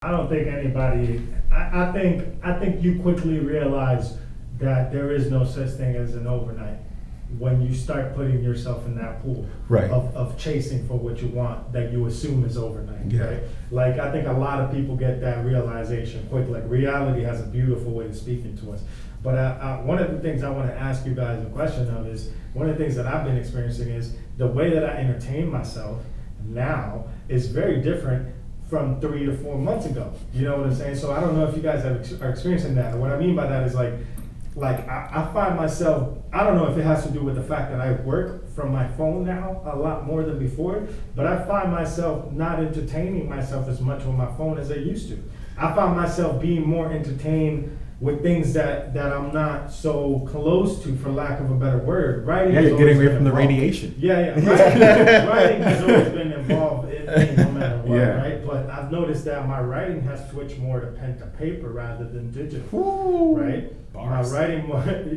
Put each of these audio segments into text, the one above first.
I don't think anybody. I think you quickly realize that there is no such thing as an overnight when you start putting yourself in that pool Right. of chasing for what you want that you assume is overnight. Yeah. Right? Like I think a lot of people get that realization quick. Like reality has a beautiful way of speaking to us. But one of the things I want to ask you guys a question of is one of the things that I've been experiencing is the way that I entertain myself now is very different from 3 to 4 months ago. You know what I'm saying? So I don't know if you guys are experiencing that. What I mean by that is like I find myself, I don't know if it has to do with the fact that I work from my phone now a lot more than before, but I find myself not entertaining myself as much on my phone as I used to. I find myself being more entertained with things that I'm not so close to, for lack of a better word. Writing. Yeah, has you're getting always away been from the involved. radiation. Yeah. Writing has always been involved in me no matter what, Yeah. right? But I've noticed that my writing has switched more to pen to paper rather than digital, Ooh. right? Bars. My writing,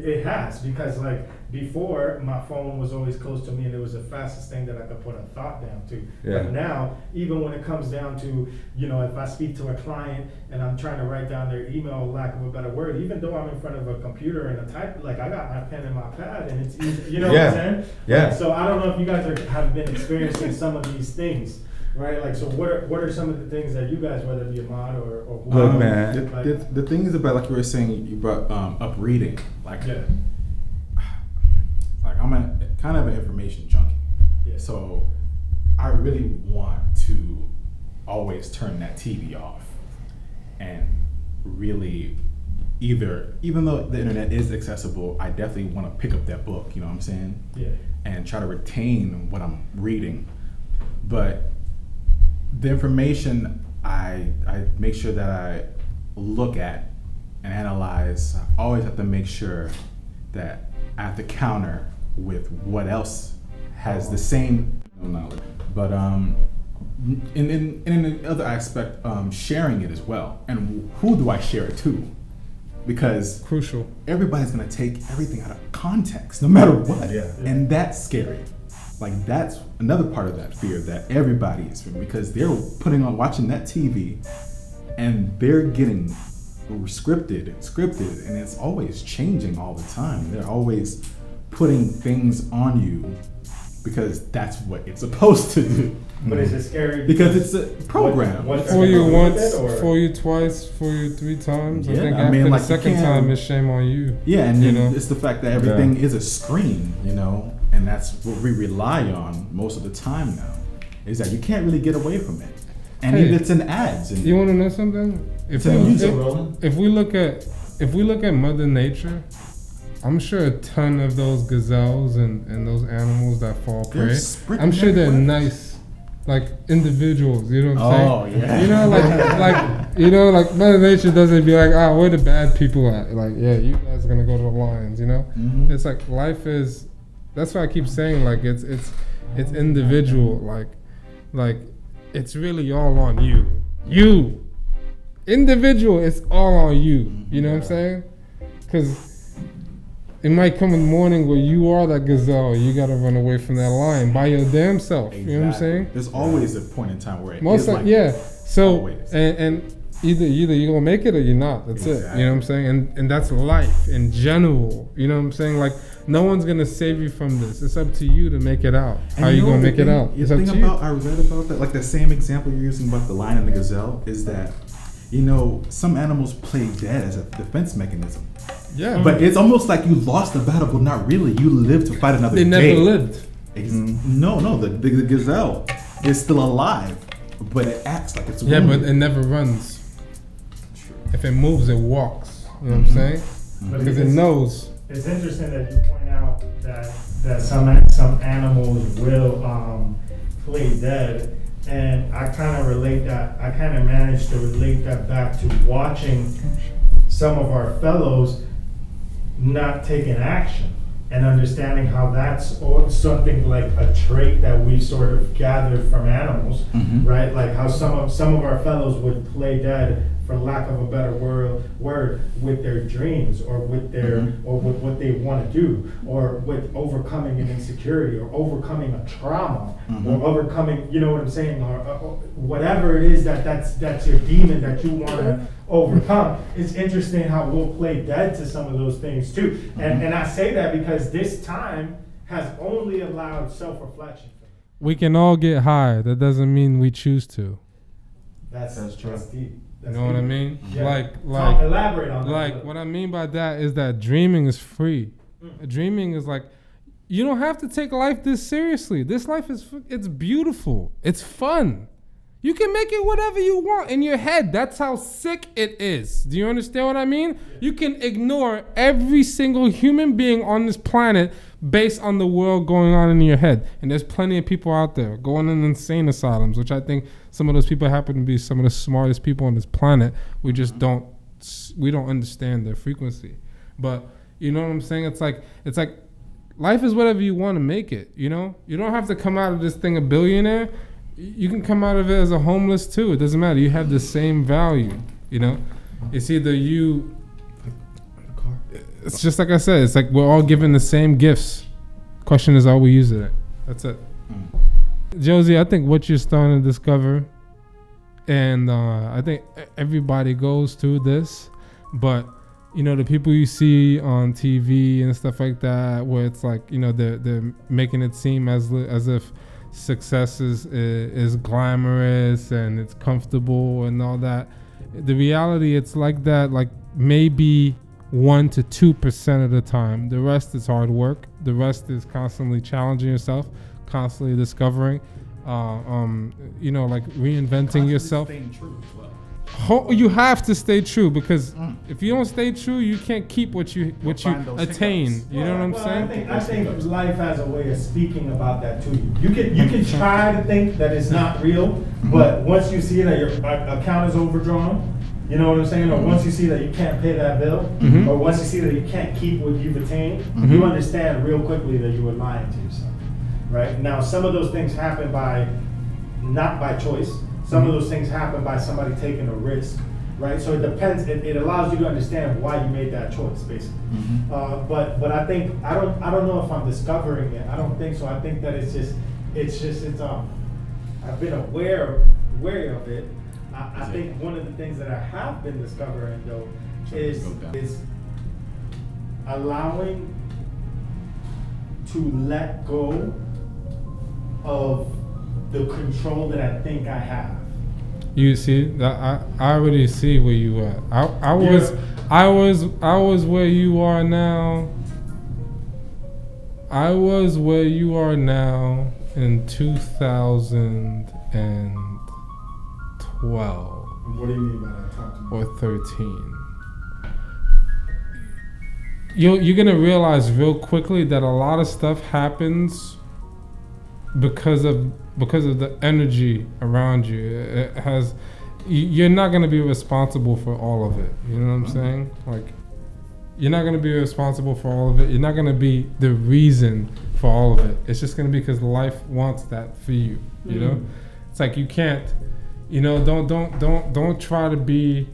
it has, because like before, my phone was always close to me and it was the fastest thing that I could put a thought down to. Yeah. But now, even when it comes down to, you know, if I speak to a client and I'm trying to write down their email, lack of a better word, even though I'm in front of a computer and a type, like I got my pen and my pad and it's easy, you know Yeah. what I'm saying? Yeah. Like, so I don't know if you guys have been experiencing some of these things, right? Like, so what are some of the things that you guys, whether it be Ahmad or Look, man. The thing is about, like you were saying, you brought up reading. Like, Yeah. like I'm a kind of an information junkie. Yeah. So I really want to always turn that TV off and really even though the internet is accessible, I definitely want to pick up that book, you know what I'm saying? Yeah. And try to retain what I'm reading. But the information I make sure that I look at and analyze, I always have to make sure that I have to counter with what else has the same knowledge. But in the other aspect, sharing it as well. And who do I share it to? Because Crucial. everybody's gonna take everything out of context, no matter what. Yeah. And that's scary. Like that's another part of that fear that everybody is feeling, because they're watching that TV and they're getting scripted, and it's always changing all the time. They're always putting things on you because that's what it's supposed to do. But is it scary? Because it's a program. What- For you once, With it, or- for you twice, for you 3 times. I Yeah, think I after mean, the like, you second can't- time, it's shame on you. Yeah, and You then know? it's the fact that everything is a screen, you know, and that's what we rely on most of the time now, is that you can't really get away from it. And Hey, it's in ads. And You want to know something? If in we, music, if, rolling. if we look at Mother Nature, I'm sure a ton of those gazelles and those animals that fall They're prey, sprinting I'm sure they're everywhere. nice, like individuals. You know what I'm Oh, saying? yeah. You know, like Mother Nature doesn't be like, where the bad people at? Like, yeah, you guys are gonna go to the lions. You know, Mhm. it's like life is. That's why I keep saying like it's individual. Like it's really all on you. You. Individual, it's all on you. You know what I'm saying? Because it might come in the morning where you are that gazelle. You got to run away from that lion by your damn self. You know what I'm Exactly. saying? There's always a point in time where it Most is like, like yeah. that. So Always. and either you're gonna make it or you're not. That's it. You know what I'm saying? And that's life in general. You know what I'm saying? Like no one's gonna save you from this. It's up to you to make it out. How And you know gonna the make it thing- out? The It's up thing to you. about I read about that, like the same example you're using about the lion and the gazelle, is that some animals play dead as a defense mechanism. Yeah. But it's almost like you lost the battle, but not really. You live to fight another they day. never lived. No, the gazelle is still alive, but it acts like it's Yeah, wounded. but it never runs. True. If it moves, it walks. You know what I'm saying? But Because it knows. It's interesting that you point out that some animals will play dead, and I kind of managed to relate that back to watching some of our fellows not taking action and understanding how that's something like a trait that we've sort of gathered from animals, Mhm. right? Like how some of our fellows would play dead for lack of a better word, with their dreams or with their or with what they want to do, or with overcoming an insecurity or overcoming a trauma or overcoming, you know what I'm saying, or whatever it is that's your demon that you want to overcome. It's interesting how we'll play dead to some of those things too. And I say that because this time has only allowed self-reflection. We can all get high. That doesn't mean we choose to. That's true. That's deep. You know what I mean? Yeah. Like elaborate on that. Like what I mean by that is that dreaming is free. Dreaming is like, you don't have to take life this seriously. This life it's beautiful. It's fun. You can make it whatever you want in your head. That's how sick it is. Do you understand what I mean? You can ignore every single human being on this planet based on the world going on in your head. And there's plenty of people out there going in insane asylums, which I think some of those people happen to be some of the smartest people on this planet. We just don't understand their frequency. But you know what I'm saying? It's like life is whatever you want to make it, you know? You don't have to come out of this thing a billionaire. You can come out of it as a homeless too. It doesn't matter. You have the same value, you know? It's either you... It's just like I said. It's like we're all given the same gifts. Question is, are we using it? That's it. Josie, I think what you're starting to discover, and I think everybody goes through this, but you know, the people you see on TV and stuff like that, where it's like, you know, they're making it seem as if success is glamorous and it's comfortable and all that. The reality, it's like that, like maybe 1 to 2% of the time. The rest is hard work. The rest is constantly challenging yourself, constantly discovering, you know, like reinventing yourself. Staying true as well. You have to stay true, because if you don't stay true, you can't keep what you attain. hiccups. You know what I'm saying? I think life has a way of speaking about that to you. You can try to think that it's not real, but once you see that your account is overdrawn, you know what I'm saying? Or once you see that you can't pay that bill, or once you see that you can't keep what you've attained, you understand real quickly that you were lying to yourself. Right? Now, some of those things happen not by choice. Some of those things happen by somebody taking a risk, right? So it depends. It allows you to understand why you made that choice, basically. But I think I don't know if I'm discovering it. I don't think so. I think that it's I've been aware of it. I think one of the things that I have been discovering though is allowing to let go of the control that I think I have. You see that I already see where you at. I was where you are now. I was where you are now in 2012. What do you mean by that? Talk to me. Or 13. You're gonna realize real quickly that a lot of stuff happens because of the energy around you. It has, you're not going to be responsible for all of it. You know what I'm saying? Like, you're not going to be responsible for all of it. You're not going to be the reason for all of it. It's just going to be because life wants that for you. You know, it's like you can't. You know, don't try to be.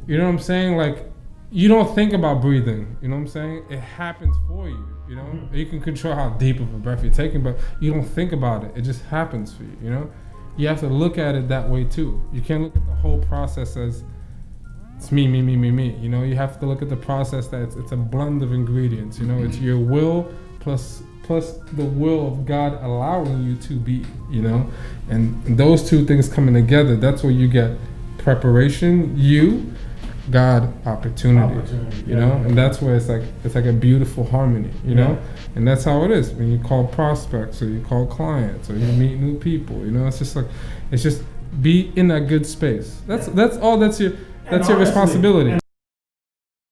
You know what I'm saying? Like, you don't think about breathing. You know what I'm saying? It happens for you. You know, you can control how deep of a breath you're taking, but you don't think about it. It just happens for you. You know, you have to look at it that way too. You can't look at the whole process as it's me. You know, you have to look at the process that it's a blend of ingredients. You know, it's your will plus the will of God allowing you to be. You know, and those two things coming together, that's where you get preparation. God, opportunity, you know, and that's where it's like a beautiful harmony, you know, and that's how it is when you call prospects or you call clients or you meet new people, you know. It's just be in that good space. That's your responsibility.